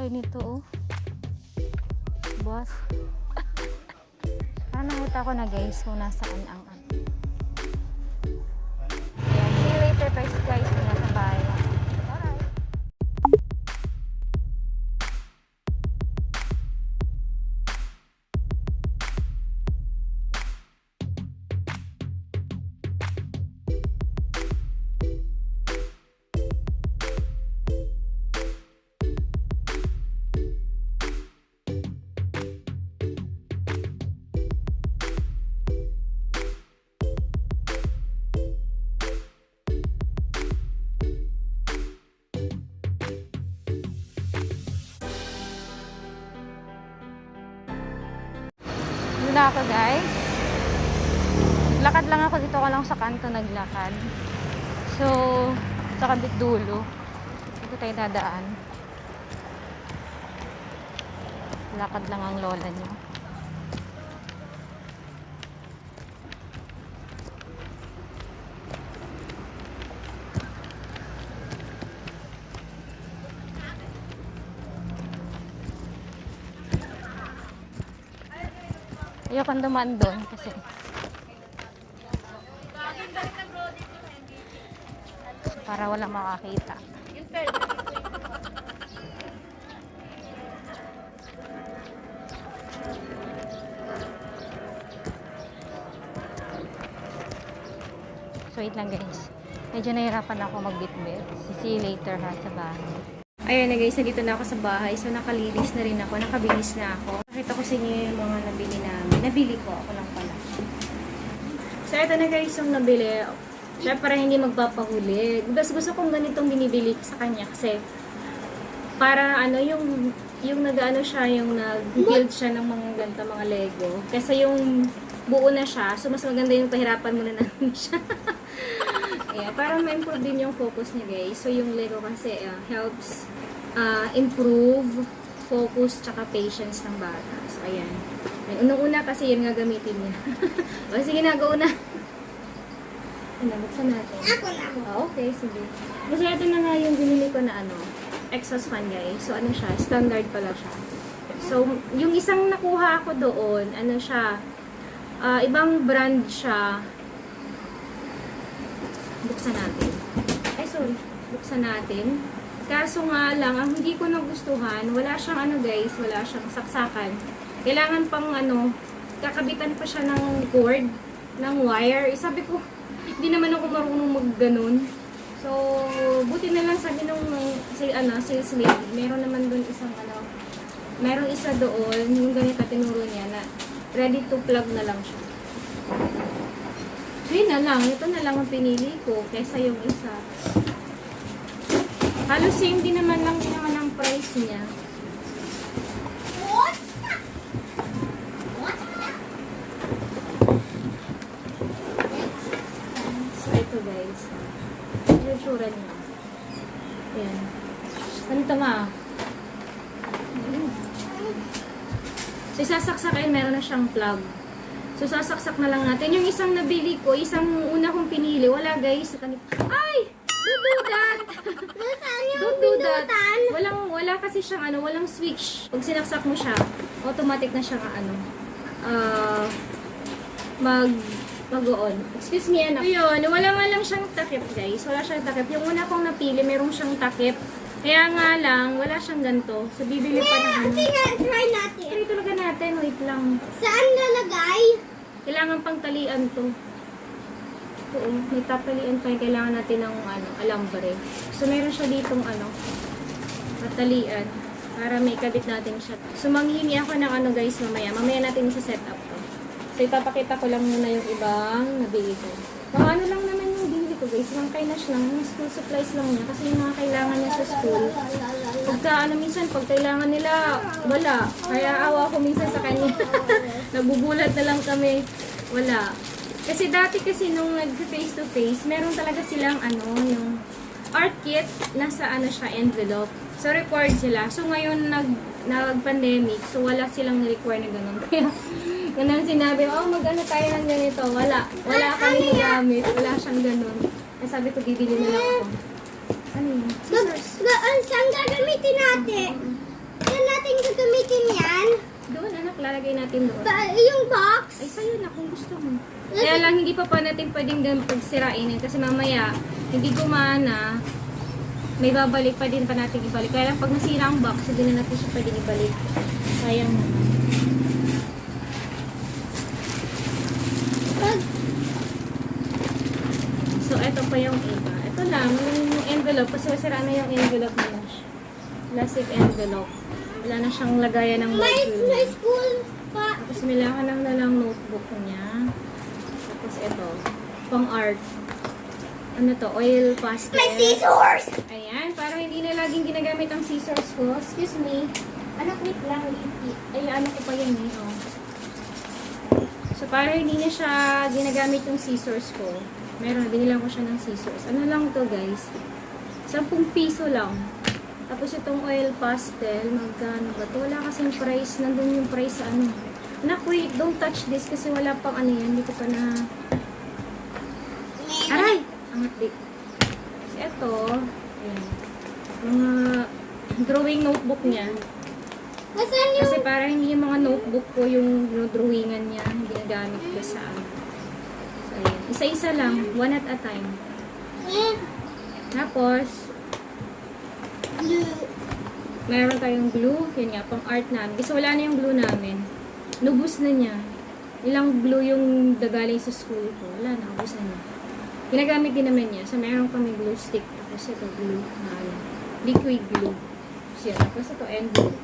laki nito, oh. Boss. Parang nakita ko na guys kung nasaan ang ano. Ayan, see you later guys kung nasa bahay lang. Alright. Na ako guys, naglakad lang ako dito, ka lang sa kanto naglakad, so sa kabit dulo dito tayo dadaan. Lakad lang ang lola niyo. Ayokong dumaan doon kasi para wala makakita. So wait lang guys, medyo nahirapan ako magbitbit. See you later ha sa bahay. Ayun na guys, nandito na ako sa bahay. So nakalinis na rin ako, nakabinis na ako. Nakita ko sa inyo yung mga nabili namin. Nabili ko, ako lang pala. So ito na guys yung nabili. Siyempre hindi magpapahuli. Gusto kong ganitong binibili sa kanya kasi para ano yung nag-ano siya, yung nag-build siya ng mga ganito, mga Lego. Kasi yung buo na siya, so mas maganda yung pahirapan muna namin siya. Yeah, para ma-improve din yung focus niya guys. So yung Lego kasi helps improve focus tsaka patience ng bata. So ayan. Unang-una kasi yan nga gamitin niya. O sige na, go na. Ano, buksan natin. Ako na. Okay, sige. Kasi ito na nga yung binili ko na ano, exhaust fan guys. So ano siya, standard pala siya. So yung isang nakuha ko doon, ano siya, ibang brand siya. Buksan natin. Ay, sorry. Buksan natin. Kaso nga lang, ang hindi ko nagustuhan, wala siyang ano guys, wala siyang saksakan. Kailangan pang ano, kakabitan pa siya ng cord, ng wire. Sabi ko, hindi naman ako marunong mag-ganon. So, buti na lang sabi nung sales lady, meron naman doon isang ano, meron isa doon, yung ganito tinuro niya na ready to plug na lang siya. Yun na lang. Ito na lang ang pinili ko kaysa yung isa. Halos same din naman lang din naman ang price niya. So, ito guys. Yung tsura niya. Ayan. Ganito ma. So, isasaksakin, meron na siyang plug. So, sasaksak na lang natin. Yung isang nabili ko, isang una kong pinili, wala guys. Ay! Don't do that! Don't do that. Wala kasi siyang ano, walang switch. Pag sinaksak mo siya, automatic na siyang ano, mag-on. Excuse me, anak. Ayun, wala nga lang siyang takip guys. Wala siyang takip. Yung una kong napili, merong siyang takip. Kaya nga lang, wala siyang ganito. So, bibili pa na ano. Try natin. Try talaga natin. Wait lang. Saan nalagay? Kailangan pang talian to. Oo, may tatalian pa. Kailangan natin ng ano, alambre. So, meron siya ditong ano, matalian. Para may kabit natin siya. So, manghingi ako ng ano guys mamaya. Mamaya natin isa-set up to. So, ipapakita ko lang muna yung ibang nabili ko. Mga ano lang naman yung binili ko guys. Mga kainas lang. School supplies lang niya. Kasi yung mga kailangan niya sa school. Pagka ano minsan, pag kailangan nila, wala. Kaya awa ko minsan sa kanya. Nabubulat na lang kami. Wala. Kasi dati kasi nung nag-face to face, meron talaga silang ano, yung art kit, nasa ano siya, envelope. So, required sila. So, ngayon nag-pandemic, so wala silang require na ganun. Kaya, ganun sinabi, oh, mag-ano tayo ng ganito. Wala kami magamit. Wala siyang ganun. Kaya sabi ko, bibili na lang ako. Ano yun? Scissors. Saan gagamitin natin? gagamitin yan? Doon, anak, lalagay natin doon. Yung box? Ay, sa'yo na kung gusto mo. Kaya lang, hindi pa natin pwedeng pagsirain kasi mamaya, hindi gumana, may babalik pa din pa natin ibalik. Kaya lang, pag nasira ang box, hindi na natin siya pwedeng ibalik. Sayang naman. So, eto pa yung iba. Ito lang, yung envelope. Kasi masira na yung envelope nila. Plastic envelope. Wala na siyang lagayan ng module. May school pa. Tapos milahan lang na lang notebook niya. Tapos ito, pang art. Ano to? Oil pastel. May scissors! Ayan, para hindi na laging ginagamit ang scissors ko. Excuse me. Anak, wait lang. Ay, ano ko pa yan eh. Oh. So, para hindi na siya ginagamit yung scissors ko. Meron, binilang ko siya ng scissors. Ano lang to guys? 10 piso lang. Tapos itong oil pastel, magkano ba ito? Wala kasing price. Nandun yung price sa ano. Anak, wait, don't touch this kasi wala pang ano yan. Hindi ko pa na... Aray! Angat di. Kasi ito, ayan. Mga drawing notebook niya. Nasaan yung... Kasi para hindi yung mga notebook ko yung drawingan niya, ginagamit ko sa ano. So, ayan. Isa-isa lang. One at a time. Tapos, meron tayong glue. Yun nga, pang art namin. Kasi wala na yung glue namin. Nubos na niya. Ilang glue yung dagaling sa school ko. Wala na, ubos na niya. Ginagamit din naman niya. So, meron kami glue stick. Tapos ito, glue na ano. Liquid glue. So, yan. Tapos ito, envelope.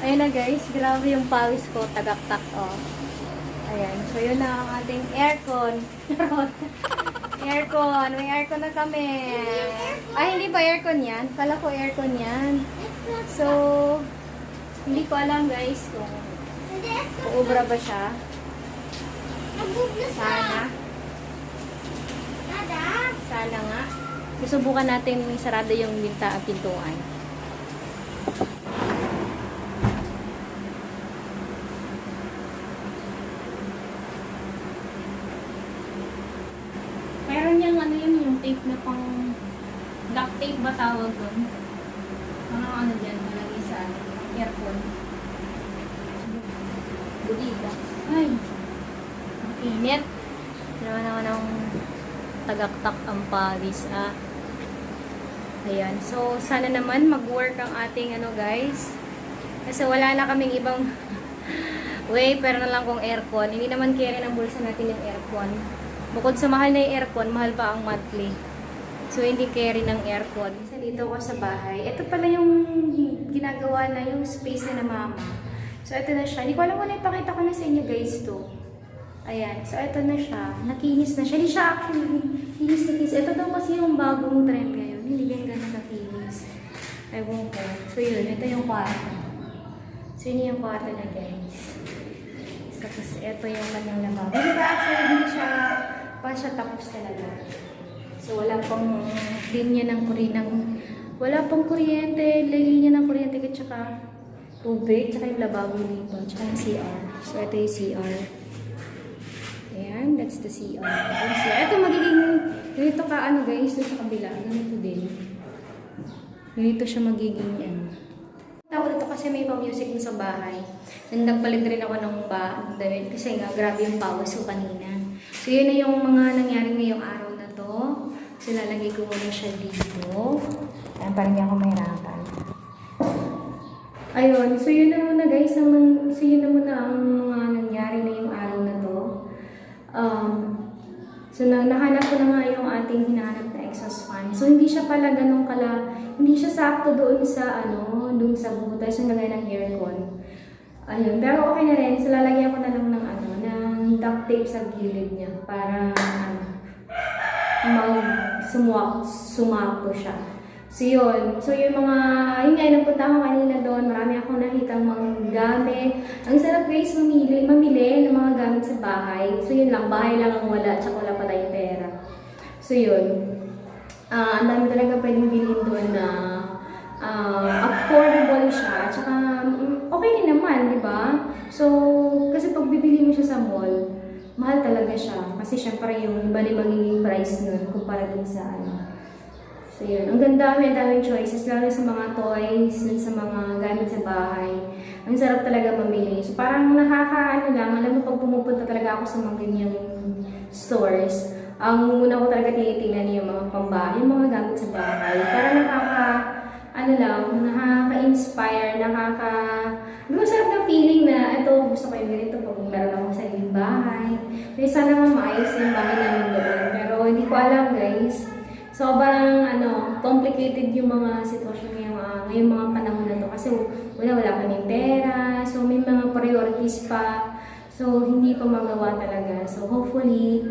Ayan na guys, grabe yung pawis ko, tagaktak oh. Ayan, so yun na ang ating aircon. Aircon, may aircon na kami. Ay, hindi ba aircon yan? Kala ko aircon yan. So, hindi ko alam guys kung uubra ba siya. Sana. Sana nga. Susubukan natin may sarado yung pintuan. Meron yung ano yun, yung tape na pang duct tape ba tawag doon? Mga ano dyan, malagay sa aircon. Budita. Ay, ang init. Naman ang tagaktak ang pawis ah. Ayan, so sana naman mag-work ang ating ano guys. Kasi wala na kaming ibang way, pero na lang kung aircon. Hindi naman carry ng bulsa natin yung aircon. Bukod sa mahal na yung aircon, mahal pa ang monthly. So, hindi carry ng aircon. Isa dito ko sa bahay. Ito pala yung ginagawa na yung space na mama. So, ito na siya. Hindi ko alam kung ipakita ko na sa inyo guys to. Ayan. So, ito na siya. Nakinis na siya. Hindi siya actually kinis na kinis. Ito daw kasi yung bagong trend ngayon. Hindi ganyan ganun nakinis. Ewan ko. So, yun. Ito yung kwarto. So, yun yung kwarto na guys. Tapos, ito yung kanyang lababo. Diba actually, hindi siya pa siya tapos talaga. So, wala pang linya ng wala pang kuryente, linya ng kuryente at saka tubig, tsaka yung lababo dito, tsaka yung CR. So, ito yung CR. Ayan, that's the CR. Ito magiging, ganito ka ano guys, sa kabila, ganito din. Ganito siya magiging ano. Ako dito kasi may pa-music sa bahay. Nagpalit rin ako ng damit kasi nga grabe yung pawis ko kanina. So yun na yung mga nangyari ngayong araw na to. So lalagay ko muna siya dito. Ayan, para hindi ako mahirapan. Ayun, so yun na muna guys. So yun na muna ang mga nangyari na yung araw na to. So nahanap ko na nga yung ating hinahanap na exhaust fan. So hindi siya pala ganun hindi siya sakto doon sa doon sa butas yung lagay ng aircon. Ayun, pero okay na rin. So lalagyan ko na lang ng duct tape sa gilid niya para sumakto siya. So yun. So yung mga, yun nga, nagpunta ako kanina doon. Marami akong nakitang mga gamit. Ang sarap guys mamili ng mga gamit sa bahay. So yun lang, bahay lang ang wala, tsaka wala pa tayong pera. So yun. Ang dami talaga pwedeng bilhin doon na affordable siya. Tsaka okay din naman, di ba? So, kasi pag bibili mo siya sa mall, mahal talaga siya. Kasi syempre yung iba na magiging price nun kumpara dun sa So yun, ang ganda, may daming choices, lalo sa mga toys, sa mga gamit sa bahay. Ang sarap talaga mamili. So parang nakakaano lang, alam mo pag pumupunta talaga ako sa mga ganyang stores, ang muna ko talaga tinitingnan yung mga pambahay, yung mga gamit sa bahay. Parang nakaka-inspire, masarap na feeling na ito, gusto ko yung ganito pag meron akong sariling bahay. Kaya sana maayos yung bahay namin doon. Pero hindi ko alam guys. Sobrang complicated yung mga sitwasyon ngayong mga panahon na to. Kasi wala kaming pera. So may mga priorities pa. So hindi pa magawa talaga. So hopefully,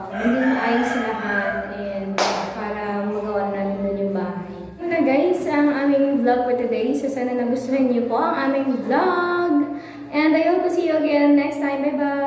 hindi maayos lahat and para magawa namin doon yung bahay. Yun na guys, ang aming vlog for today. So sana nagustuhan niyo po ang aming vlog. And I hope to see you again next time. Bye bye!